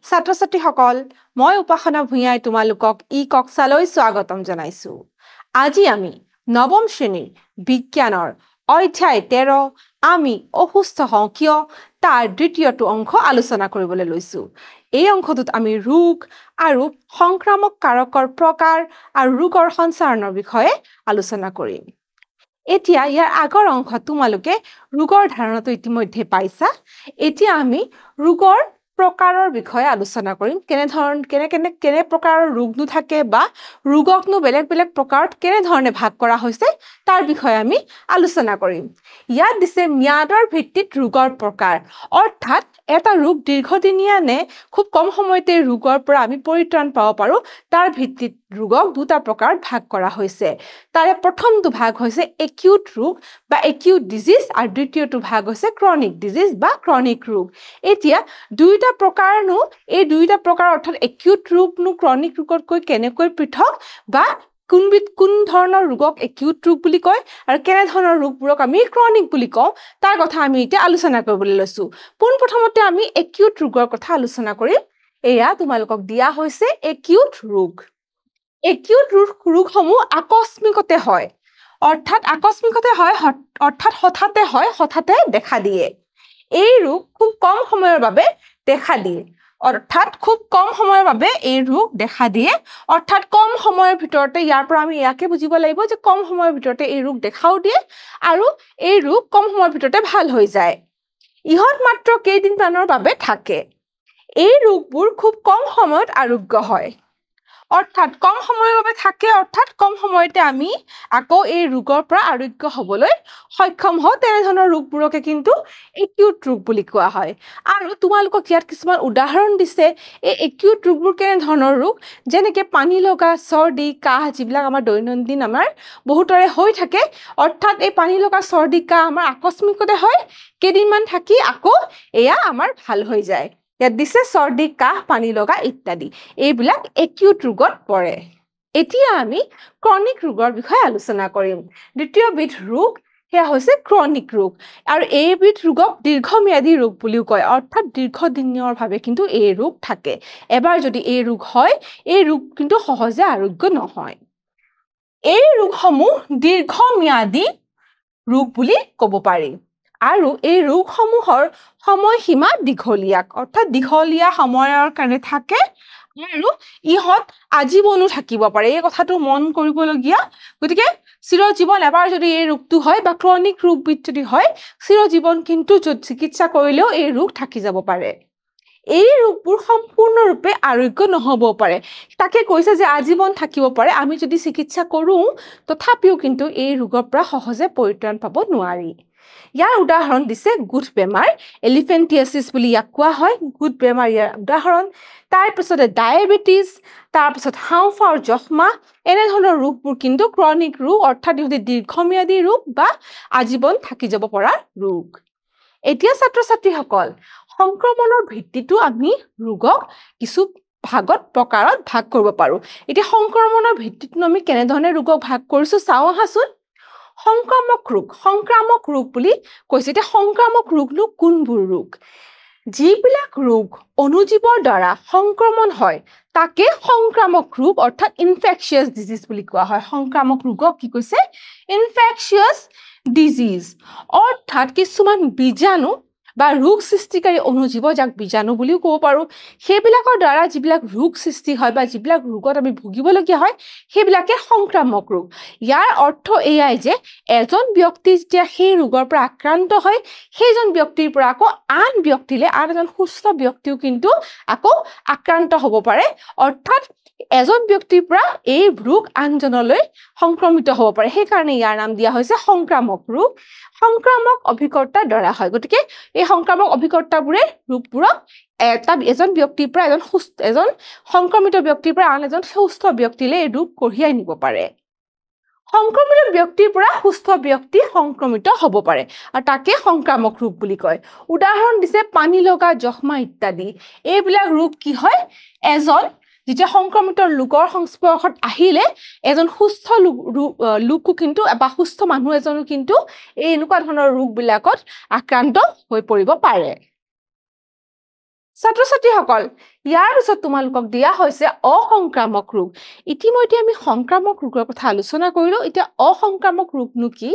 ছাত্ৰ-ছাত্ৰীসকল মই উপাসনা ভূঞাই তোমালোকক কক্সালৈ স্বাগতম জনাইছো আজি আমি নৱম শ্ৰেণীৰ বিজ্ঞানৰ অধ্যায় 13 আমি অসুস্থ হওঁ কিয় তাৰ দ্বিতীয়টো অংশ আলোচনা কৰিবলৈ লৈছো এই অংশটোত আমি ৰোগ আৰু সংক্ৰামক কাৰকৰ প্ৰকাৰ আৰু ৰোগৰ সঞ্চাৰণৰ বিষয়ে আলোচনা কৰিম এতিয়া ইয়াৰ আগৰ অংশত তোমালোকে ৰোগৰ ধাৰণাটো ইতিমধ্যে পাইছা এতিয়া আমি ৰোগৰ প্ৰকাৰৰ বিষয়ে আলোচনা কৰিম কেনে প্ৰকাৰৰ ৰোগনো থাকে বা ৰোগকনো বেলেগ বেলেগ প্ৰকাৰত কেনে ধৰণে ভাগ কৰা হৈছে তাৰ বিষয়ে আমি আলোচনা কৰিম ইয়াত দিছে ম্যাদৰ ভিত্তিত ৰোগৰ প্ৰকাৰ অৰ্থাৎ এটা ৰোগ দীৰ্ঘদিনীয়া নে খুব কম সময়তে ৰোগৰ পৰা আমি পৰিত্ৰাণ পাব পাৰো তাৰ ভিত্তিত ৰোগক দুটা প্ৰকাৰত ভাগ কৰা হৈছে তাৰে প্ৰথমটো ভাগ হৈছে একিউট ৰোগ বা একিউট ডিজিজ আৰু দ্বিতীয়টো ভাগ হৈছে ক্ৰনিক ডিজিজ বা ক্ৰনিক ৰোগ এতিয়া দুইটা প্ৰকাৰনো এই দুইটা প্ৰকাৰ অৰ্থাৎ একিউট ৰোগনো ক্ৰনিক ৰোগতকৈ কেনেকৈ পৃথক বা কোন ধৰণৰ ৰোগক একিউট ৰোগ বুলি কয় আৰু কেনে ধৰণৰ ৰোগবোৰক আমি ক্ৰনিক বুলি কওঁ তাৰ কথা আমি এতিয়া আলোচনা কৰিবলৈ লৈছো পোনপ্ৰথমতে আমি একিউট ৰোগৰ কথা আলোচনা কৰিম এয়া তোমালোকক দিয়া হৈছে একিউট ৰোগ একিউট ৰোগসমূহ আকস্মিকতে হয় অৰ্থাৎ হঠাতে দেখা দিয়ে এই ৰোগ খুব কম সময়ৰ বাবে দেখা দিয়ে অৰ্থাৎ খুব কম সময়ৰ বাবে এই ৰোগ দেখা দিয়ে অৰ্থাৎ কম সময়ৰ ভিতৰতে ইয়াৰ পৰা আমি ইয়াকে বুজিব লাগিব যে কম সময়ৰ ভিতৰতে এই ৰোগ দেখাও দিয়ে আৰু এই ৰোগ কম সময়ৰ ভিতৰতে ভাল হৈ যায় ইহত মাত্ৰ কেইদিনমানৰ বাবে থাকে এই ৰোগবোৰ খুব কম সময়ত আৰোগ্য হয় অৰ্থাৎ কম সময়ৰ বাবে থাকে অৰ্থাৎ কম সময়তে আমি আকৌ এই ৰোগৰ পৰা আৰোগ্য হ'বলৈ সক্ষম হওঁ তেনে ধৰণৰ ৰোগবোৰকে কিন্তু একিউট ৰোগ বুলি কোৱা হয় আৰু তোমালোকক ইয়াত কিছুমান উদাহৰণ দিছে এই একিউট ৰোগবোৰ কেনে ধৰণৰ ৰোগ যেনেকৈ পানী লগা চৰ্দি কাহ যিবিলাক আমাৰ দৈনন্দিন আমাৰ বহুতৰে হৈ থাকে অৰ্থাৎ এই পানী লগা চৰ্দি কাহ আমাৰ আকস্মিকতে হয় কেইদিনমান থাকি আকৌ এয়া আমাৰ ভাল হৈ যায় ইয়াত দিছে চৰ্দি কাহ পানী লগা ইত্যাদি এইবিলাক একিউট ৰোগত পৰে এতিয়া আমি ক্ৰনিক ৰোগৰ বিষয়ে আলোচনা কৰিম দ্বিতীয়বিধ ৰোগ সেয়া হৈছে ক্ৰনিক ৰোগ আৰু এইবিধ ৰোগক দীৰ্ঘম্যাদী ৰোগ বুলিও কয় অৰ্থাৎ দীৰ্ঘদিনীয়ভাৱে কিন্তু এই ৰোগ থাকে এবাৰ যদি এই ৰোগ হয় এই ৰোগ কিন্তু সহজে আৰোগ্য নহয় এই ৰোগসমূহ দীৰ্ঘম্যাদী ৰোগ বুলি ক'ব পাৰি আৰু এই ৰোগসমূহৰ সময়সীমা দীঘলীয়া অৰ্থাৎ দীঘলীয়া সময়ৰ কাৰণে থাকে আৰু ইহত আজীৱনো থাকিব পাৰে এই কথাটো মন কৰিবলগীয়া গতিকে চিৰজীৱন এবাৰ যদি এই ৰোগটো হয় বা ক্ৰনিক ৰোগবিধ যদি হয় চিৰজীৱন কিন্তু চিকিৎসা কৰিলেও এই ৰোগ থাকি যাব পাৰে এই ৰোগবোৰ সম্পূৰ্ণৰূপে আৰোগ্য নহ'ব পাৰে তাকে কৈছে যে আজীৱন থাকিব পাৰে আমি যদি চিকিৎসা কৰোঁ তথাপিও কিন্তু এই ৰোগৰ পৰা সহজে পৰিত্ৰাণ পাব নোৱাৰি ইয়াৰ উদাহৰণ দিছে গুড বেমাৰ এলিফেণ্টিয়াছিছ বুলি ইয়াক কোৱা হয় গুড বেমাৰ ইয়াৰ উদাহৰণ তাৰপিছতে ডায়েবেটিছ তাৰপিছত হাওঁফাওঁৰ যক্ষ্মা এনেধৰণৰ ৰোগবোৰ কিন্তু ক্ৰনিক ৰোগ অৰ্থাৎ ইহঁতে দীৰ্ঘম্যাদী ৰোগ বা আজীৱন থাকি যাব পৰা ৰোগ এতিয়া ছাত্ৰ-ছাত্ৰীসকল সংক্ৰমণৰ ভিত্তিতো আমি ৰোগক কিছু প্ৰকাৰত ভাগ কৰিব পাৰো এতিয়া সংক্ৰমণৰ ভিত্তিতো আমি কেনেধৰণে ৰোগক ভাগ কৰিছো চাওঁ আহাচোন সংক্ৰামক ৰোগ বুলি কৈছে এতিয়া সংক্ৰামক ৰোগনো কোনবোৰ ৰোগ যিবিলাক ৰোগ অণুজীৱৰ দ্বাৰা সংক্ৰমণ হয় তাকে সংক্ৰামক ৰোগ অৰ্থাৎ ইনফেকচিয়াছ ডিজিজ বুলি কোৱা হয় সংক্ৰামক ৰোগক কি কৈছে ইনফেকচিয়াছ ডিজিজ অৰ্থাৎ কিছুমান বীজাণু বা ৰোগ সৃষ্টিকাৰী অণুজীৱ যাক বীজাণু বুলিও ক'ব পাৰো সেইবিলাকৰ দ্বাৰা যিবিলাক ৰোগ সৃষ্টি হয় বা যিবিলাক ৰোগত আমি ভুগিবলগীয়া হয় সেইবিলাকে সংক্ৰামক ৰোগ ইয়াৰ অৰ্থ এয়াই যে এজন ব্যক্তি যেতিয়া সেই ৰোগৰ পৰা আক্ৰান্ত হয় সেইজন ব্যক্তিৰ পৰা আকৌ আন ব্যক্তিলে আন এজন সুস্থ ব্যক্তিও কিন্তু আকৌ আক্ৰান্ত হ'ব পাৰে অৰ্থাৎ এজন ব্যক্তিৰ পৰা এই ৰোগ আনজনলৈ সংক্ৰমিত হ'ব পাৰে সেইকাৰণে ইয়াৰ নাম দিয়া হৈছে সংক্ৰামক ৰোগ সংক্ৰামক অভিকৰ্তাৰ দ্বাৰা হয় গতিকে এই সংক্ৰামক অভিকৰ্তাবোৰে ৰোগবোৰক এজন ব্যক্তিৰ পৰা এজন সংক্ৰমিত ব্যক্তিৰ পৰা আন এজন সুস্থ ব্যক্তিলৈ এই ৰোগ কঢ়িয়াই নিব পাৰে সংক্ৰমিত ব্যক্তিৰ পৰা সুস্থ ব্যক্তি সংক্ৰমিত হ'ব পাৰে আৰু তাকে সংক্ৰামক ৰোগ বুলি কয় উদাহৰণ দিছে পানী লগা যক্ষ্মা ইত্যাদি এইবিলাক ৰোগ কি হয় এজন যেতিয়া সংক্ৰমিত লোকৰ সংস্পৰ্শত আহিলে এজন সুস্থ লোকো কিন্তু বা সুস্থ মানুহ এজনো কিন্তু এই এনেকুৱা ধৰণৰ ৰোগবিলাকত আক্ৰান্ত হৈ পৰিব পাৰে ছাত্ৰ ছাত্ৰীসকল ইয়াৰ পিছত তোমালোকক দিয়া হৈছে অসংক্ৰামক ৰোগ ইতিমধ্যে আমি সংক্ৰামক ৰোগৰ কথা আলোচনা কৰিলো এতিয়া অসংক্ৰামক ৰোগনো কি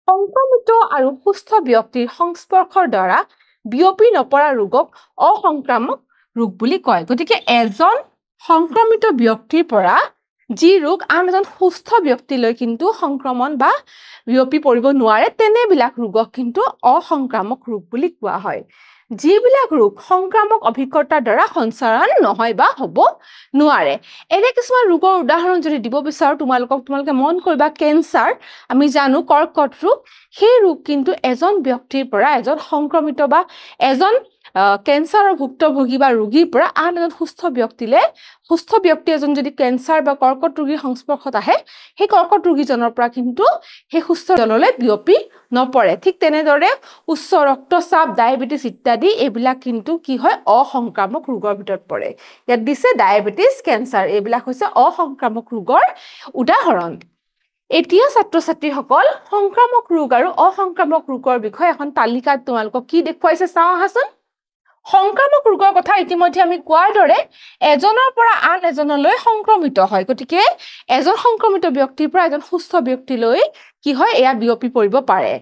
সংক্ৰমিত আৰু সুস্থ ব্যক্তিৰ সংস্পৰ্শৰ দ্বাৰা বিয়পি নপৰা ৰোগক অসংক্ৰামক ৰোগ বুলি কয় গতিকে এজন সংক্ৰমিত ব্যক্তিৰ পৰা যি ৰোগ আন এজন সুস্থ ব্যক্তিলৈ কিন্তু সংক্ৰমণ বা বিয়পি পৰিব নোৱাৰে তেনেবিলাক ৰোগক কিন্তু অসংক্ৰামক ৰোগ বুলি কোৱা হয় যিবিলাক ৰোগ সংক্ৰামক অভিজ্ঞতাৰ দ্বাৰা সঞ্চাৰণ নহয় বা হ'ব নোৱাৰে এনে কিছুমান ৰোগৰ উদাহৰণ যদি দিব বিচাৰো তোমালোকে মন কৰিবা কেন্সাৰ আমি জানো কৰ্কট ৰোগ সেই ৰোগ কিন্তু এজন ব্যক্তিৰ পৰা এজন সংক্ৰমিত বা এজন কেন্সাৰৰ ভুক্তভোগী বা ৰোগীৰ পৰা আন এজন সুস্থ ব্যক্তি এজন যদি কেন্সাৰ বা কৰ্কট ৰোগীৰ সংস্পৰ্শত আহে সেই কৰ্কট ৰোগীজনৰ পৰা কিন্তু সেই সুস্থ জনলৈ বিয়পি নপৰে ঠিক তেনেদৰে উচ্চ ৰক্তচাপ ডায়েবেটিছ ইত্যাদি এইবিলাক কিন্তু কি হয় অসংক্ৰামক ৰোগৰ ভিতৰত পৰে ইয়াত দিছে ডায়েবেটিছ কেন্সাৰ এইবিলাক হৈছে অসংক্ৰামক ৰোগৰ উদাহৰণ এতিয়া ছাত্ৰ ছাত্ৰীসকল সংক্ৰামক ৰোগ আৰু অসংক্ৰামক ৰোগৰ বিষয়ে এখন তালিকাত তোমালোকক কি দেখুৱাইছে চাওঁ আহাচোন সংক্ৰামক ৰোগৰ কথা ইতিমধ্যে আমি কোৱাৰ দৰে এজনৰ পৰা আন এজনলৈ সংক্ৰমিত হয় গতিকে এজন সংক্ৰমিত ব্যক্তিৰ পৰা এজন সুস্থ ব্যক্তিলৈ কি হয় এয়া বিয়পি পৰিব পাৰে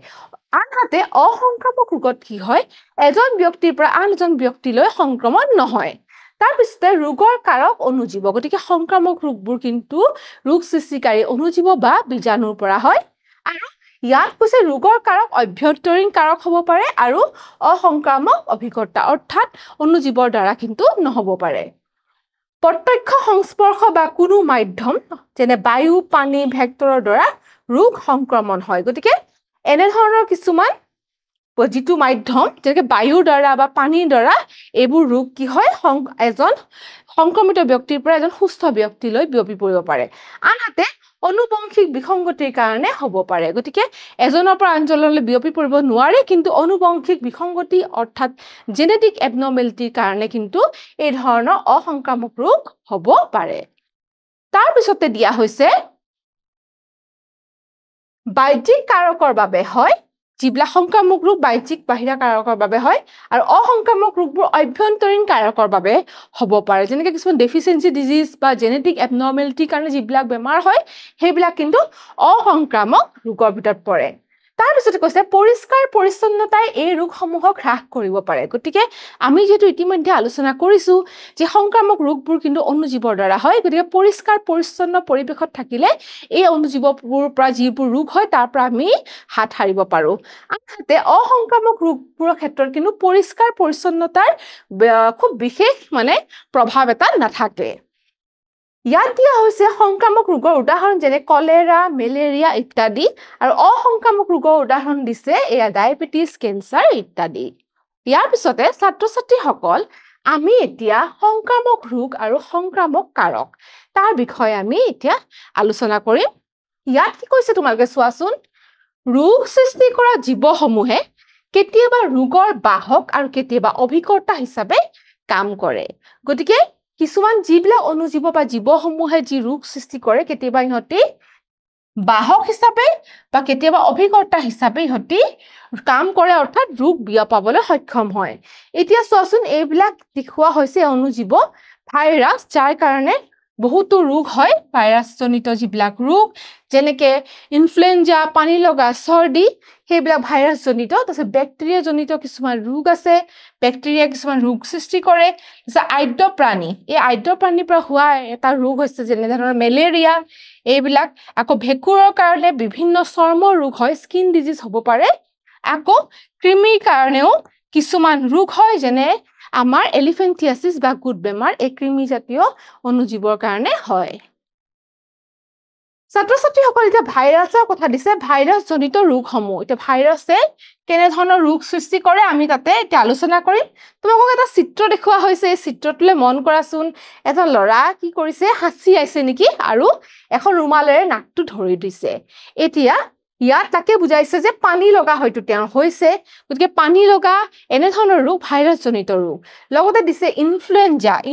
আনহাতে অসংক্ৰামক ৰোগত কি হয় এজন ব্যক্তিৰ পৰা আন এজন ব্যক্তিলৈ সংক্ৰমণ নহয় তাৰ পিছতে ৰোগৰ কাৰক অনুজীৱ গতিকে সংক্ৰামক ৰোগবোৰ কিন্তু ৰোগ সৃষ্টিকাৰী অনুজীৱ বা বীজাণুৰ পৰা হয় আৰু ইয়াত কৈছে ৰোগৰ কাৰক অভ্যন্তৰীণ কাৰক হ'ব পাৰে আৰু অসংক্ৰামক অভিজ্ঞতা অৰ্থাৎ অনুজীৱৰ দ্বাৰা কিন্তু নহ'ব পাৰে প্ৰত্যক্ষ সংস্পৰ্শ বা কোনো মাধ্যম যেনে বায়ু পানী ভেক্টৰৰ দ্বাৰা ৰোগ সংক্ৰমণ হয় গতিকে এনে ধৰণৰ কিছুমান যিটো মাধ্যম যেনেকৈ বায়ুৰ দ্বাৰা বা পানীৰ দ্বাৰা এইবোৰ ৰোগ কি হয় এজন সংক্ৰমিত ব্যক্তিৰ পৰা এজন সুস্থ ব্যক্তিলৈ বিয়পি পৰিব পাৰে আনহাতে অনুবংশিক বিসংগতিৰ কাৰণে হ'ব পাৰে গতিকে এজনৰ পৰা আনজনলৈ বিয়পি পৰিব নোৱাৰে কিন্তু অনুবংশিক বিসংগতি অৰ্থাৎ জেনেটিক এবনৰ্মেলিটিৰ কাৰণে কিন্তু এই ধৰণৰ অসংক্ৰামক ৰোগ হ'ব পাৰে তাৰ পিছতে দিয়া হৈছে বাহ্যিক কাৰকৰ বাবে হয় যিবিলাক সংক্ৰামক ৰোগ বাহ্যিক বাহিৰা কাৰকৰ বাবে হয় আৰু অসংক্ৰামক ৰোগবোৰ অভ্যন্তৰীণ কাৰকৰ বাবে হ'ব পাৰে যেনেকৈ কিছুমান ডেফিচিয়েঞ্চি ডিজিজ বা জেনেটিক এবনৰ্মেলিটিৰ কাৰণে যিবিলাক বেমাৰ হয় সেইবিলাক কিন্তু অসংক্ৰামক ৰোগৰ ভিতৰত পৰে তাৰ পিছতে কৈছে পৰিষ্কাৰ পৰিচ্ছন্নতাই এই ৰোগসমূহক হ্ৰাস কৰিব পাৰে গতিকে আমি যেহেতু ইতিমধ্যে আলোচনা কৰিছো যে সংক্ৰামক ৰোগবোৰ কিন্তু অনুজীৱৰ দ্বাৰা হয় গতিকে পৰিষ্কাৰ পৰিচ্ছন্ন পৰিৱেশত থাকিলে এই অনুজীৱবোৰৰ পৰা যিবোৰ ৰোগ হয় তাৰ পৰা আমি হাত সাৰিব পাৰো আনহাতে অসংক্ৰামক ৰোগবোৰৰ ক্ষেত্ৰত কিন্তু পৰিষ্কাৰ পৰিচ্ছন্নতাৰ খুব বিশেষ প্ৰভাৱ এটা নাথাকে ইয়াত দিয়া হৈছে সংক্ৰামক ৰোগৰ উদাহৰণ যেনে কলেৰা মেলেৰিয়া ইত্যাদি আৰু অসংক্ৰামক ৰোগৰ উদাহৰণ দিছে এয়া ডায়েবেটিছ কেন্সাৰ ইত্যাদি ইয়াৰ পিছতে ছাত্ৰ ছাত্ৰীসকল আমি এতিয়া সংক্ৰামক ৰোগ আৰু সংক্ৰামক কাৰক তাৰ বিষয়ে আমি এতিয়া আলোচনা কৰিম ইয়াত কি কৈছে তোমালোকে চোৱাচোন ৰোগ সৃষ্টি কৰা জীৱসমূহে কেতিয়াবা ৰোগৰ বাহক আৰু কেতিয়াবা অভিকৰ্তা হিচাপে কাম কৰে গতিকে কিছুমান যিবিলাক অনুজীৱ বা জীৱসমূহে যি ৰোগ সৃষ্টি কৰে কেতিয়াবা ইহঁতি বাহক হিচাপে বা কেতিয়াবা অভিকৰ্তা হিচাপে ইহঁতি কাম কৰে অৰ্থাৎ ৰোগ বিয়পাবলৈ সক্ষম হয় এতিয়া চোৱাচোন এইবিলাক দেখুওৱা হৈছে অনুজীৱ ভাইৰাছ যাৰ কাৰণে বহুতো ৰোগ হয় ভাইৰাছজনিত যিবিলাক ৰোগ যেনেকৈ ইনফ্লুৱেঞ্জা পানী লগা চৰ্দি সেইবিলাক ভাইৰাছজনিত তাৰপিছত বেক্টেৰিয়াজনিত কিছুমান ৰোগ আছে বেক্টেৰিয়া কিছুমান ৰোগ সৃষ্টি কৰে তাৰপিছত আদ্য প্ৰাণী এই আদ্য প্ৰাণীৰ পৰা হোৱা এটা ৰোগ হৈছে যেনেধৰণৰ মেলেৰিয়া এইবিলাক আকৌ ভেঁকুৰৰ কাৰণে বিভিন্ন চৰ্মৰ ৰোগ হয় স্কিন ডিজিজ হ'ব পাৰে আকৌ কৃমিৰ কাৰণেও কিছুমান ৰোগ হয় যেনে আমাৰ এলিফেন্টিয়াছিছ বা গুড বেমাৰ এই কৃমি জাতীয় অনুজীৱৰ কাৰণে হয় ছাত্ৰ ছাত্ৰীসকল এতিয়া ভাইৰাছৰ কথা দিছে ভাইৰাছজনিত ৰোগসমূহ এতিয়া ভাইৰাছে কেনেধৰণৰ ৰোগ সৃষ্টি কৰে আমি তাতে এতিয়া আলোচনা কৰিম তোমালোকক এটা চিত্ৰ দেখুওৱা হৈছে এই চিত্ৰটোলৈ মন কৰাচোন এটা ল'ৰা কি কৰিছে হাঁচি আছে নেকি আৰু এখন ৰুমালেৰে নাকটো ধৰি দিছে এতিয়া ইয়াত তাকে বুজাইছে যে পানী লগা হয়তো তেওঁৰ হৈছে গতিকে পানী লগা এনেধৰণৰ ৰোগ ভাইৰাছজনিত ৰোগ লগতে দিছে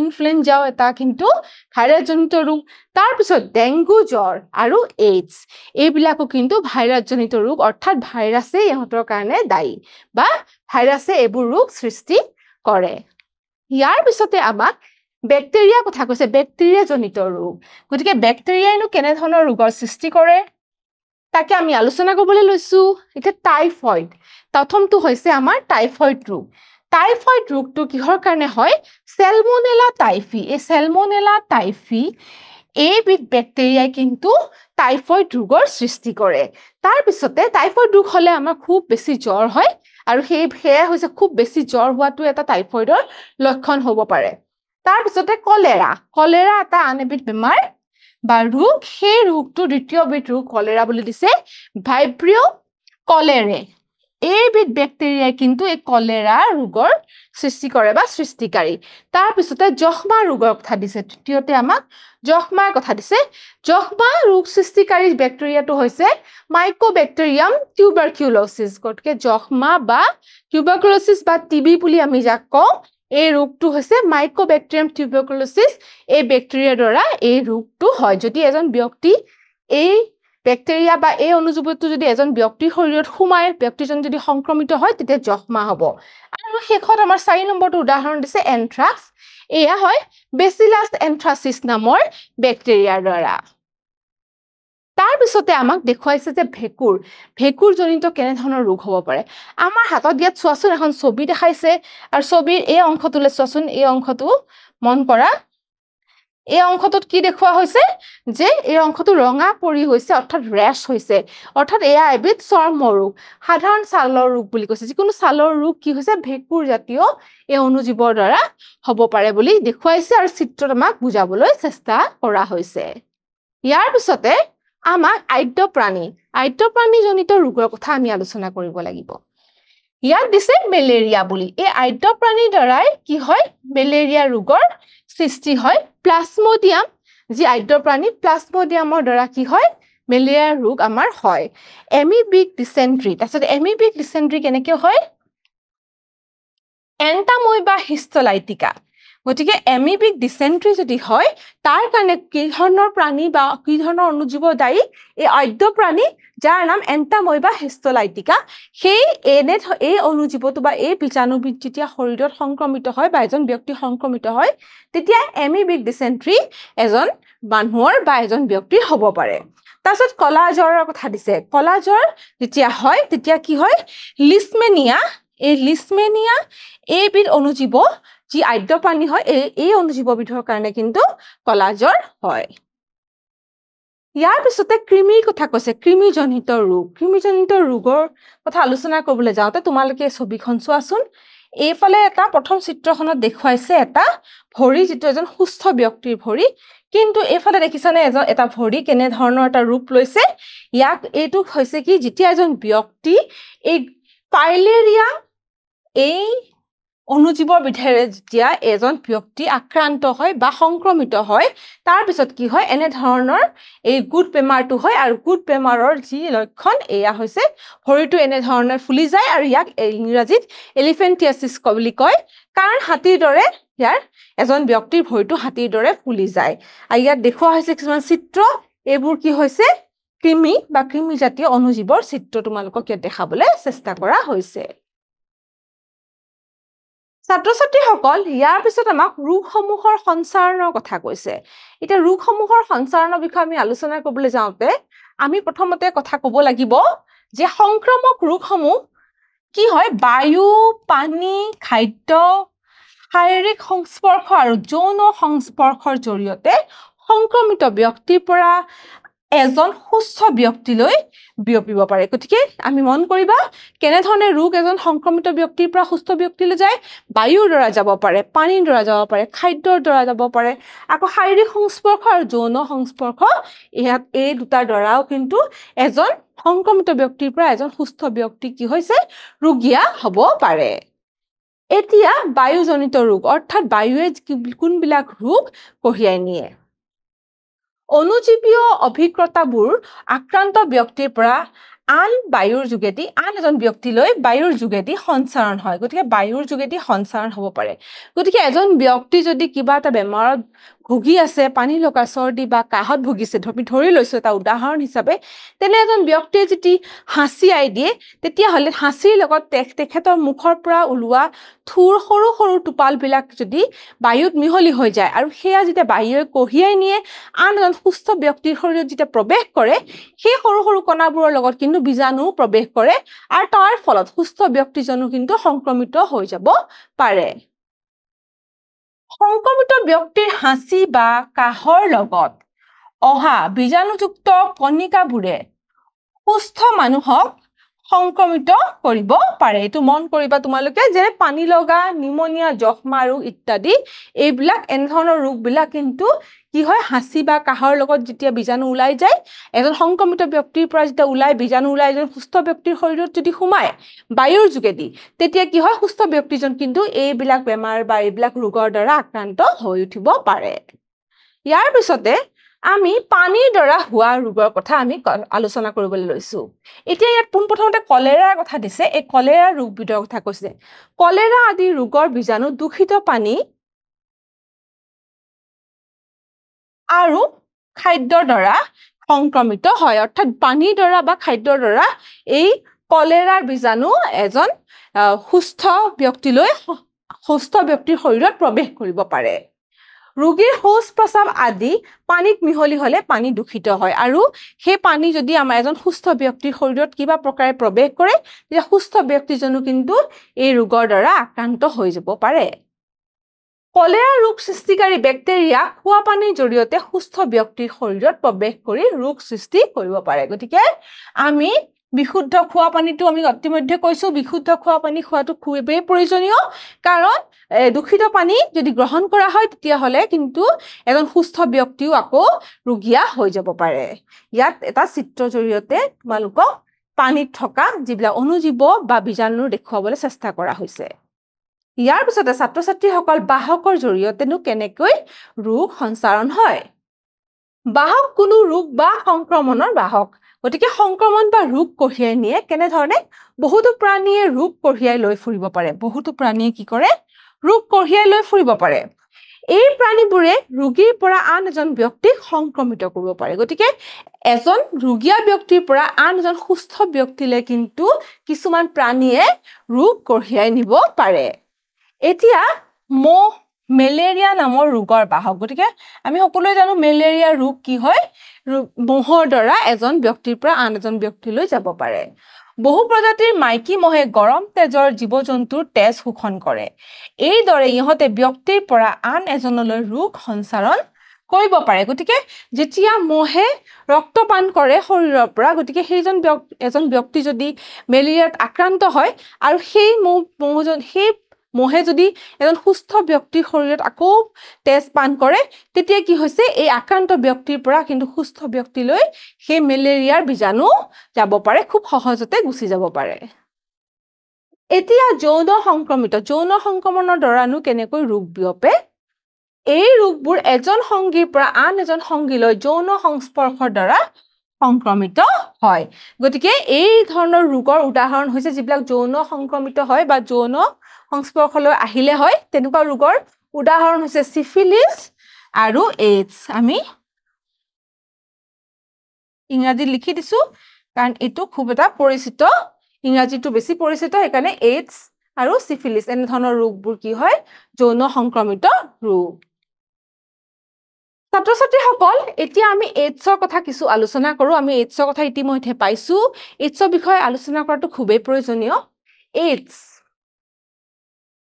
ইনফ্লুৱেঞ্জাও এটা কিন্তু ভাইৰাছজনিত ৰোগ তাৰপিছত ডেংগু জ্বৰ আৰু এইডছ এইবিলাকো কিন্তু ভাইৰাছজনিত ৰোগ অৰ্থাৎ ভাইৰাছে ইহঁতৰ কাৰণে দায়ী বা ভাইৰাছে এইবোৰ ৰোগ সৃষ্টি কৰে ইয়াৰ পিছতে আমাক বেক্টেৰিয়া কথা কৈছে বেক্টেৰিয়া জনিত ৰোগ গতিকে বেক্টেৰিয়াইনো কেনে ধৰণৰ ৰোগৰ সৃষ্টি কৰে তাকে আমি আলোচনা কৰিবলৈ লৈছো এটা টাইফয়েড প্ৰথমটো হৈছে আমাৰ টাইফয়েড ৰোগ টাইফয়েড ৰোগটো কিহৰ কাৰণে হয় সালমনেলা টাইফি এই সালমনেলা টাইফি এইবিধ বেক্টেৰিয়াই কিন্তু টাইফয়েড ৰোগৰ সৃষ্টি কৰে তাৰ পিছতে টাইফয়েড ৰোগ হলে আমাৰ খুব বেছি জ্বৰ হয় আৰু সেয়া হৈছে খুব বেছি জ্বৰ হোৱাটো এটা টাইফয়েডৰ লক্ষণ হ'ব পাৰে তাৰ পিছতে কলেৰা কলেৰা এটা আন এবিধ বেমাৰ বা ৰোগ সেই ৰোগটো দ্বিতীয়বিধ ৰোগ কলেৰা বুলি দিছে ভাইব্ৰিও কলেৰে এইবিধ বেক্টেৰিয়াই কিন্তু এই কলেৰা ৰোগৰ সৃষ্টি কৰে বা সৃষ্টিকাৰী তাৰ পিছতে যক্ষ্মা ৰোগৰ কথা দিছে তৃতীয়তে আমাক যক্ষ্মাৰ কথা দিছে যক্ষ্মা ৰোগ সৃষ্টিকাৰী বেক্টেৰিয়াটো হৈছে মাইকোবেক্টেৰিয়াম টিউবাৰকিউলোসিস গতিকে যক্ষ্মা বা টিউবাৰকিউলোসিস বা টিবি বুলি আমি যাক কওঁ এই ৰোগটো হৈছে মাইকোবেক্টেৰিয়াম টিউবাৰকিউলোসিস এই বেক্টেৰিয়াৰ দ্বাৰা এই ৰোগটো হয় যদি এজন ব্যক্তি এই বেক্টেৰিয়া বা এই অনুজীৱটো যদি এজন ব্যক্তিৰ শৰীৰত সোমায় ব্যক্তিজন যদি সংক্ৰমিত হয় তেতিয়া যক্ষ্মা হ'ব আৰু শেষত আমাৰ 4 নম্বৰটো উদাহৰণ দিছে এন্থ্ৰাক্স এয়া হয় বেচিলাছ এন্থ্ৰাচিছ নামৰ বেক্টেৰিয়াৰ দ্বাৰা তাৰ পিছতে আমাক দেখুৱাইছে যে ভেঁকুৰ জনিত কেনে ধৰণৰ ৰোগ হ'ব পাৰে আমাৰ হাতত ইয়াত চোৱাচোন এখন ছবি দেখাইছে আৰু ছবিৰ এই অংশটোলে চোৱাচোন এই অংশটো মন কৰা এই অংশটোত কি দেখুৱা হৈছে যে এই অংশটো ৰঙা পৰি হৈছে অৰ্থাৎ ৰেশ হৈছে অৰ্থাৎ এয়া এবিধ চৰ্ম ৰোগ সাধাৰণ ছালৰ ৰোগ বুলি কৈছে যিকোনো ছালৰ ৰোগ কি হৈছে ভেঁকুৰ জাতীয় এই অনুজীৱৰ দ্বাৰা হ'ব পাৰে বুলি দেখুৱাইছে আৰু চিত্ৰত আমাক বুজাবলৈ চেষ্টা কৰা হৈছে ইয়াৰ পিছতে আমাক আদ্যপ্ৰাণী জনিত ৰোগৰ কথা আমি আলোচনা কৰিব লাগিব ইয়াত দিছে মেলেৰিয়া বুলি এই আদ্যপ্ৰাণীৰ দ্বাৰাই কি হয় মেলেৰিয়া ৰোগৰ সৃষ্টি হয় প্লাজমোডিয়াম যি আদ্যপ্ৰাণী প্লাজমোডিয়ামৰ দ্বাৰা কি হয় মেলেৰিয়া ৰোগ আমাৰ হয় এমিবিক ডিসেন্ট্ৰি তাৰপিছত এমিবিক ডিসেন্ট্ৰি কেনেকৈ হয় এন্টামইবা হিষ্টলাইটিকা গতিকে এমিবিক ডিসেন্ট্ৰি যদি হয় তাৰ কাৰণে কি ধৰণৰ প্ৰাণী বা কি ধৰণৰ অনুজীৱ দায়ী এই আদ্যপ্ৰাণী যাৰ নাম এন্টামইবা হিষ্টলাইটিকা সেই এই অনুজীৱটো বা এই বীজাণুবিধ যেতিয়া শৰীৰত সংক্ৰমিত হয় বা এজন ব্যক্তি সংক্ৰমিত হয় তেতিয়া এমিবিক ডিসেন্ট্ৰি এজন মানুহৰ বা এজন ব্যক্তিৰ হ'ব পাৰে তাৰপিছত কলা জ্বৰৰ কথা দিছে কলা জ্বৰ যেতিয়া হয় তেতিয়া কি হয় লিছমেনিয়া এইবিধ অনুজীৱ যি আদ্যপ্ৰাণী হয় এই অনুজীৱবিধৰ কাৰণে কিন্তু কলা জ্বৰ হয় ইয়াৰ পিছতে কৃমিৰ কথা কৈছে কৃমিজনিত ৰোগৰ কথা আলোচনা কৰিবলৈ যাওঁতে তোমালোকে ছবিখন চোৱাচোন এইফালে এটা প্ৰথম চিত্ৰখনত দেখুৱাইছে এটা ভৰি যিটো এজন সুস্থ ব্যক্তিৰ ভৰি কিন্তু এইফালে দেখিছানে এটা ভৰি কেনে ধৰণৰ এটা ৰূপ লৈছে ইয়াক এইটো হৈছে কি যেতিয়া এজন ব্যক্তি এই ফাইলেৰিয়া এই অনুজীৱৰ বিধেৰে যেতিয়া এজন ব্যক্তি আক্ৰান্ত হয় বা সংক্ৰমিত হয় তাৰ পিছত কি হয় এনে ধৰণৰ এই গুড বেমাৰটো হয় আৰু গুড বেমাৰৰ যি লক্ষণ এয়া হৈছে ভৰিটো এনে ধৰণৰ ফুলি যায় আৰু ইয়াক ইংৰাজীত এলিফেন্টিয়াছিছ বুলি কয় কাৰণ হাতীৰ দৰে ইয়াৰ এজন ব্যক্তিৰ ভৰিটো হাতীৰ দৰে ফুলি যায় আৰু ইয়াত দেখুওৱা হৈছে কিছুমান চিত্ৰ এইবোৰ কি হৈছে কৃমি বা কৃমি জাতীয় অনুজীৱৰ চিত্ৰ তোমালোকক ইয়াত দেখাবলৈ চেষ্টা কৰা হৈছে ছাত্ৰ-ছাত্ৰীসকল ইয়াৰ পিছত আমাক ৰোগসমূহৰ সঞ্চাৰণৰ কথা কৈছে এতিয়া ৰোগসমূহৰ সঞ্চাৰণৰ বিষয়ে আমি আলোচনা কৰিবলৈ যাওঁতে আমি প্ৰথমতে কথা ক'ব লাগিব যে সংক্ৰামক ৰোগসমূহ কি হয় বায়ু পানী খাদ্য শাৰীৰিক সংস্পৰ্শ আৰু যৌন সংস্পৰ্শৰ জৰিয়তে সংক্ৰমিত ব্যক্তিৰ পৰা এজন সুস্থ ব্যক্তিলৈ বিয়পিব পাৰে গতিকে আমি মন কৰিবা কেনে ধৰণে ৰোগ এজন সংক্ৰমিত ব্যক্তিৰ পৰা সুস্থ ব্যক্তিলৈ যায় বায়ুৰ দ্বাৰা যাব পাৰে পানীৰ দ্বাৰা যাব পাৰে খাদ্যৰ দ্বাৰা যাব পাৰে আকৌ শাৰীৰিক সংস্পৰ্শ আৰু যৌন সংস্পৰ্শ এই দুটাৰ দ্বাৰাও কিন্তু এজন সংক্ৰমিত ব্যক্তিৰ পৰা এজন সুস্থ ব্যক্তি কি হৈছে ৰোগীয়া হ'ব পাৰে এতিয়া বায়ুজনিত ৰোগ অৰ্থাৎ বায়ুৱে কোনবিলাক ৰোগ কঢ়িয়াই নিয়ে অনুজীৱীয় অভিজ্ঞতাবোৰ আক্ৰান্ত ব্যক্তিৰ পৰা আন বায়ুৰ যোগেদি আন এজন ব্যক্তিলৈ বায়ুৰ যোগেদি সঞ্চাৰণ হয় গতিকে বায়ুৰ যোগেদি সঞ্চাৰণ হ'ব পাৰে গতিকে এজন ব্যক্তি যদি কিবা এটা বেমাৰত ভুগি আছে পানী লগা চৰ্দি বা কাহত ভুগিছে ধৰি লৈছো এটা উদাহৰণ হিচাপে তেনে এজন ব্যক্তিয়ে যদি হাঁচি আই দিয়ে তেতিয়া হলে হাঁচিৰ লগত তেখেতৰ মুখৰ পৰা ওলোৱা থুৰ সৰু সৰু টোপালবিলাক যদি বায়ুত মিহলি হৈ যায় আৰু সেয়া যেতিয়া বায়ুৱে কঢ়িয়াই নিয়ে আন এজন সুস্থ ব্যক্তিৰ শৰীৰত যেতিয়া প্ৰৱেশ কৰে সেই সৰু সৰু কণাবোৰৰ লগত কিন্তু বীজাণু প্ৰৱেশ কৰে আৰু তাৰ ফলত সুস্থ ব্যক্তিজনো কিন্তু সংক্ৰমিত হৈ যাব পাৰে সংক্ৰমিত ব্যক্তিৰ হাঁচি বা কাহৰ লগত অহা বীজাণুযুক্ত কণিকাবোৰে সুস্থ মানুহক সংক্ৰমিত কৰিব পাৰে এটো মন কৰিবা তোমালোকে যে পানী লগা নিউমোনিয়া যক্ষ্মা ৰোগ ইত্যাদি এইবিলাক এনেধৰণৰ ৰোগবিলাক কিন্তু কি হয় হাঁচি বা কাহৰ লগত যেতিয়া বীজাণু ওলাই যায় এজন সংক্ৰমিত ব্যক্তিৰ পৰা যেতিয়া ওলাই বীজাণু ওলাই এজন সুস্থ ব্যক্তিৰ শৰীৰত যদি সোমায় বায়ুৰ যোগেদি তেতিয়া কি হয় সুস্থ ব্যক্তিজন কিন্তু এইবিলাক বেমাৰ বা এইবিলাক ৰোগৰ দ্বাৰা আক্ৰান্ত হৈ উঠিব পাৰে ইয়াৰ পিছতে আমি পানীৰ দ্বাৰা হোৱা ৰোগৰ কথা আমি আলোচনা কৰিবলৈ লৈছো এতিয়া ইয়াত পোনপ্ৰথমতে কলেৰাৰ কথা দিছে এই কলেৰা ৰোগবিধৰ কথা কৈছে কলেৰা আদি ৰোগৰ বীজাণু দূষিত পানী আৰু খাদ্যৰ দ্বাৰা সংক্ৰমিত হয় অৰ্থাৎ পানীৰ দ্বাৰা বা খাদ্যৰ দ্বাৰা এই কলেৰাৰ বীজাণু এজন সুস্থ ব্যক্তিলৈ সুস্থ ব্যক্তিৰ শৰীৰত প্ৰৱেশ কৰিব পাৰে ৰোগীৰ শৌচ প্ৰস্ৰাৱ আদি পানীত মিহলি হলে পানী দূষিত হয় আৰু সেই পানী যদি আমাৰ এজন সুস্থ ব্যক্তিৰ শৰীৰত কিবা প্ৰকাৰে প্ৰৱেশ কৰে তেতিয়া সুস্থ ব্যক্তিজনো কিন্তু এই ৰোগৰ দ্বাৰা আক্ৰান্ত হৈ যাব পাৰে কলেৰা ৰোগ সৃষ্টিকাৰী বেক্টেৰিয়া খোৱা পানীৰ জৰিয়তে সুস্থ ব্যক্তিৰ শৰীৰত প্ৰৱেশ কৰি ৰোগ সৃষ্টি কৰিব পাৰে গতিকে আমি বিশুদ্ধ খোৱা পানীটো আমি ইতিমধ্যে কৈছো বিশুদ্ধ খোৱা পানী খোৱাটো খুবেই প্ৰয়োজনীয় কাৰণ দূষিত পানী যদি গ্ৰহণ কৰা হয় তেতিয়া হলে কিন্তু এজন সুস্থ ব্যক্তিও আকৌ ৰোগীয়া হৈ যাব পাৰে ইয়াত এটা চিত্ৰৰ জৰিয়তে তোমালোকক পানীত থকা যিবিলাক অনুজীৱ বা বীজাণু দেখুৱাবলৈ চেষ্টা কৰা হৈছে ইয়াৰ পিছতে ছাত্ৰ ছাত্ৰীসকল বাহকৰ জৰিয়তেনো কেনেকৈ ৰোগ সঞ্চাৰণ হয় বাহক কোনো ৰোগ বা সংক্ৰমণৰ বাহক গতিকে সংক্ৰমণ বা ৰোগ কঢ়িয়াই নিয়ে কেনেধৰণে বহুতো প্ৰাণীয়ে ৰোগ কঢ়িয়াই লৈ ফুৰিব পাৰে বহুতো প্ৰাণীয়ে কি কৰে ৰোগ কঢ়িয়াই লৈ ফুৰিব পাৰে এই প্ৰাণীবোৰে ৰোগীৰ পৰা আন এজন ব্যক্তিক সংক্ৰমিত কৰিব পাৰে গতিকে এজন ৰোগীয়া ব্যক্তিৰ পৰা আন এজন সুস্থ ব্যক্তিলৈ কিন্তু কিছুমান প্ৰাণীয়ে ৰোগ কঢ়িয়াই নিব পাৰে এতিয়া মেলেৰিয়া নামৰ ৰোগৰ বাহক গতিকে আমি সকলোৱে জানো মেলেৰিয়া ৰোগ কি হয় মহৰ দ্বাৰা এজন ব্যক্তিৰ পৰা আন এজন ব্যক্তিলৈ যাব পাৰে বহু প্ৰজাতিৰ মাইকী মহে গৰম তেজৰ জীৱ-জন্তুৰ তেজ শোষণ কৰে এইদৰে ইহঁতে ব্যক্তিৰ পৰা আন এজনলৈ ৰোগ সঞ্চাৰণ কৰিব পাৰে গতিকে যেতিয়া মহে ৰক্তপান কৰে শৰীৰৰ পৰা গতিকে এজন ব্যক্তি যদি মেলেৰিয়াত আক্ৰান্ত হয় আৰু সেই মহে যদি এজন সুস্থ ব্যক্তিৰ শৰীৰত আকৌ তেজ পান কৰে তেতিয়া কি হৈছে এই আক্ৰান্ত ব্যক্তিৰ পৰা কিন্তু সুস্থ ব্যক্তিলৈ সেই মেলেৰিয়াৰ বীজাণু যাব পাৰে খুব সহজতে গুচি যাব পাৰে এতিয়া যৌন সংক্ৰমণৰ দ্বাৰানো কেনেকৈ ৰোগ বিয়পে এই ৰোগবোৰ এজন সংগীৰ পৰা আন এজন সংগীলৈ যৌন সংস্পৰ্শৰ দ্বাৰা সংক্ৰমিত হয় গতিকে এই ধৰণৰ ৰোগৰ উদাহৰণ হৈছে যিবিলাক যৌন সংক্ৰমিত হয় বা যৌন সংস্পৰ্শলৈ আহিলে হয় তেনেকুৱা ৰোগৰ উদাহৰণ হৈছে সিফিলিস আৰু এইডছ আমি ইংৰাজীত লিখি দিছো কাৰণ এটো খুব এটা পৰিচিত ইংৰাজীটো বেছি পৰিচিত সেইকাৰণে এইডছ আৰু সিফিলিস এনে ধৰণৰ ৰোগবোৰ কি হয় যৌন সংক্ৰমিত ৰোগ ছাত্ৰ ছাত্ৰীসকল এতিয়া আমি এইডছৰ কথা কিছু আলোচনা কৰো আমি এইডছৰ কথা ইতিমধ্যে পাইছো এইডছৰ বিষয়ে আলোচনা কৰাটো খুবেই প্ৰয়োজনীয় এইডছ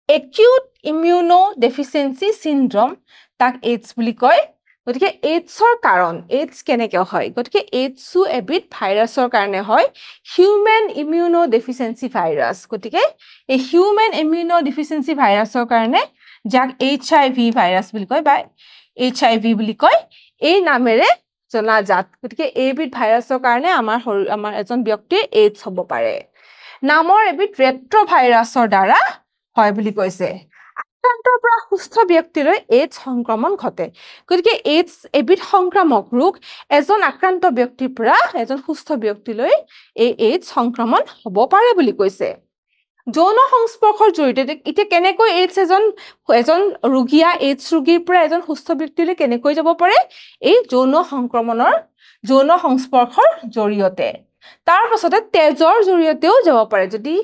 acute immunodeficiency syndrome তাক এইডছ বুলি কয় গতিকে এইডছৰ কাৰণ এইডছ কেনেকৈ হয় গতিকে এইডছও এবিধ ভাইৰাছৰ কাৰণে হয় হিউম্যান ইমিউনোডেফিচিয়েন্সি ভাইৰাছ গতিকে এই হিউম্যান ইমিউনোডেফিচিয়েন্সি ভাইৰাছৰ কাৰণে যাক HIV ভাইৰাছ বুলি কয় বা HIV বুলি কয় এই নামেৰে জনাজাত গতিকে এইবিধ ভাইৰাছৰ কাৰণে আমাৰ এজন ব্যক্তিৰ এইডছ হ'ব পাৰে নামৰ এবিধ ৰেট্ৰ ভাইৰাছৰ দ্বাৰা হয় বুলি কৈছে আক্ৰান্তৰ পৰা সুস্থ ব্যক্তিলৈ এইডছ সংক্ৰমণ ঘটে গতিকে এইডছ এবিধ সংক্ৰামক ৰোগ এজন আক্ৰান্ত ব্যক্তিৰ পৰা এজন সুস্থ ব্যক্তিলৈ এই এইডছ সংক্ৰমণ হ'ব পাৰে বুলি কৈছে যৌন সংস্পৰ্শৰ জৰিয়তে এতিয়া কেনেকৈ এইডছ এজন ৰোগীয়া এইডছ ৰোগীৰ পৰা এজন সুস্থ ব্যক্তিলৈ কেনেকৈ যাব পাৰে এই যৌন সংস্পৰ্শৰ জৰিয়তে তাৰ পাছতে তেজৰ জৰিয়তেও যাব পাৰে যদি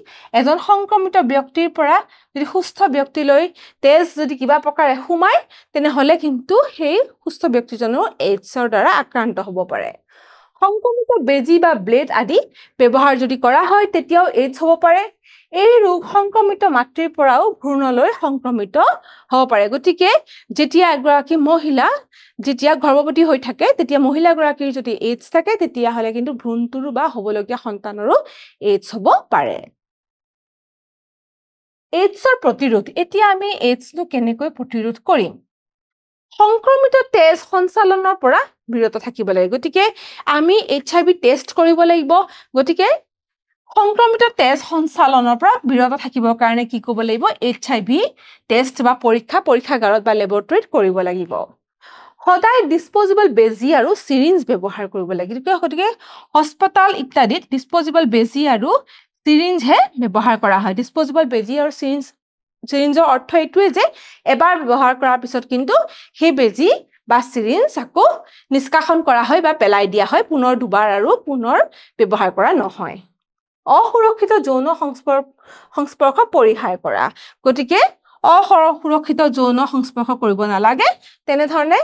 এজন সংক্ৰমিত ব্যক্তিৰ পৰা যদি সুস্থ ব্যক্তিলৈ তেজ যদি কিবা প্ৰকাৰে সোমায় তেনেহলে কিন্তু সেই সুস্থ ব্যক্তিজনো এইডছৰ দ্বাৰা আক্ৰান্ত হ'ব পাৰে সংক্ৰমিত বেজি বা ব্লেড আদি ব্যৱহাৰ যদি কৰা হয় তেতিয়াও এইডছ হ'ব পাৰে এই ৰোগ সংক্ৰমিত মাতৃৰ পৰাও ভ্ৰূণলৈ সংক্ৰমিত হ'ব পাৰে গতিকে যেতিয়া এগৰাকী মহিলা যেতিয়া গৰ্ভৱতী হৈ থাকে তেতিয়া মহিলাগৰাকীৰ যদি এইডছ থাকে তেতিয়াহলে কিন্তু ভ্ৰূণটোৰো বা হ'বলগীয়া সন্তানৰো এইডছ হ'ব পাৰে এইডছৰ প্ৰতিৰোধ এতিয়া আমি এইডছটো কেনেকৈ প্ৰতিৰোধ কৰিম সংক্ৰমিত তেজ সঞ্চালনৰ পৰা বিৰত থাকিব লাগে গতিকে আমি HIV টেষ্ট কৰিব লাগিব গতিকে সংক্ৰমিত তেজ সঞ্চালনৰ পৰা বিৰত থাকিবৰ কাৰণে কি কৰিব লাগিব HIV টেষ্ট বা পৰীক্ষাগাৰত বা ল্যাবৰেটৰীত কৰিব লাগিব সদায় ডিসপোজেবল বেজি আৰু সিৰিঞ্জ ব্যৱহাৰ কৰিব লাগে গতিকে হস্পিটাল ইত্যাদিত ডিসপোজেবল বেজি আৰু সিৰিঞ্জহে ব্যৱহাৰ কৰা হয় ডিসপোজেবল বেজি আৰু সিৰিঞ্জৰ অৰ্থ এইটোৱে যে এবাৰ ব্যৱহাৰ কৰাৰ পিছত কিন্তু সেই বেজি বা সিৰিঞ্জ আকৌ নিষ্কাশন কৰা হয় বা পেলাই দিয়া হয় পুনৰ দুবাৰ আৰু পুনৰ ব্যৱহাৰ কৰা নহয় অসুৰক্ষিত যৌন সংস্পৰ্শ পৰিহাৰ কৰা গতিকে অসুৰক্ষিত যৌন সংস্পৰ্শ কৰিব নালাগে তেনে ধৰণে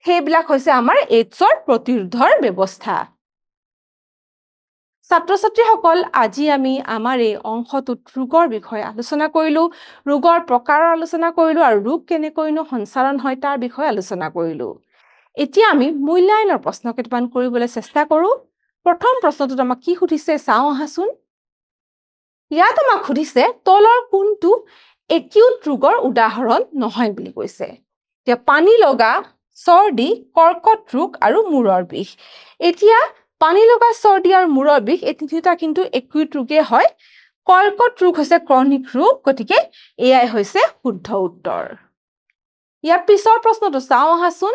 সেইবিলাক হৈছে আমাৰ এইডছৰ প্ৰতিৰোধৰ ব্যৱস্থা ছাত্ৰ-ছাত্ৰীসকল আজি আমি আমাৰ এই অংশটোত ৰোগৰ বিষয়ে আলোচনা কৰিলো ৰোগৰ প্ৰকাৰৰ আলোচনা কৰিলো আৰু ৰোগ কেনেকৈনো সঞ্চালন হয় তাৰ বিষয়ে আলোচনা কৰিলো এতিয়া আমি মূল্যায়নৰ প্ৰশ্ন কেইটামান কৰিবলৈ চেষ্টা কৰো প্ৰথম প্ৰশ্নটোত আমাক কি সুধিছে চাওঁ আহাচোন ইয়াত আমাক সুধিছে তলৰ কোনটো একিউট ৰোগৰ উদাহৰণ নহয় বুলি কৈছে এতিয়া পানী লগা চৰ্দি কৰ্কট ৰোগ আৰু মূৰৰ বিষ এতিয়া পানী লগা চৰ্দি আৰু মূৰৰ বিষ এই তিনিটা কিন্তু একিউট ৰোগে হয় কৰ্কট ৰোগ হৈছে ক্ৰনিক ৰোগ গতিকে এয়াই হৈছে শুদ্ধ উত্তৰ ইয়াৰ পিছৰ প্ৰশ্নটো চাওঁ আহাচোন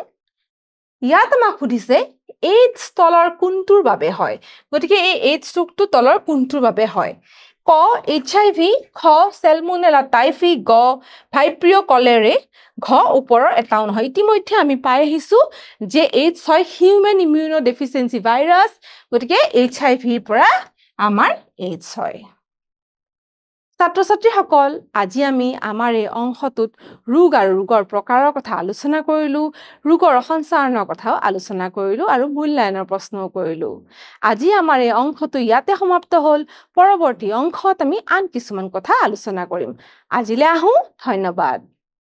ইয়াত আমাক সুধিছে এইডছ তলৰ কোনটোৰ বাবে হয় গতিকে এই এইডছ ৰোগটো তলৰ কোনটোৰ বাবে হয় ক HIV খ সেলমোনেলা টাইফি গ ভাইব্ৰিও কলেৰে ঘ ওপৰৰ এটাও নহয় ইতিমধ্যে আমি পাই আহিছো যে এইডছ হয় হিউম্যান ইমিউনো ডেফিচিয়েন্সি ভাইৰাছ গতিকে HIV পৰা আমাৰ এইডছ হয় ছাত্ৰ-ছাত্ৰীসকল আজি আমি আমাৰ এই অংশটোত ৰোগ আৰু ৰোগৰ প্ৰকাৰৰ কথা আলোচনা কৰিলো ৰোগৰ সঞ্চাৰণৰ কথাও আলোচনা কৰিলো আৰু মূল্যায়নৰ প্ৰশ্নও কৰিলো আজি আমাৰ এই অংশটো ইয়াতে সমাপ্ত হ'ল পৰৱৰ্তী অংশত আমি আন কিছুমান কথা আলোচনা কৰিম আজিলৈ আহো ধন্যবাদ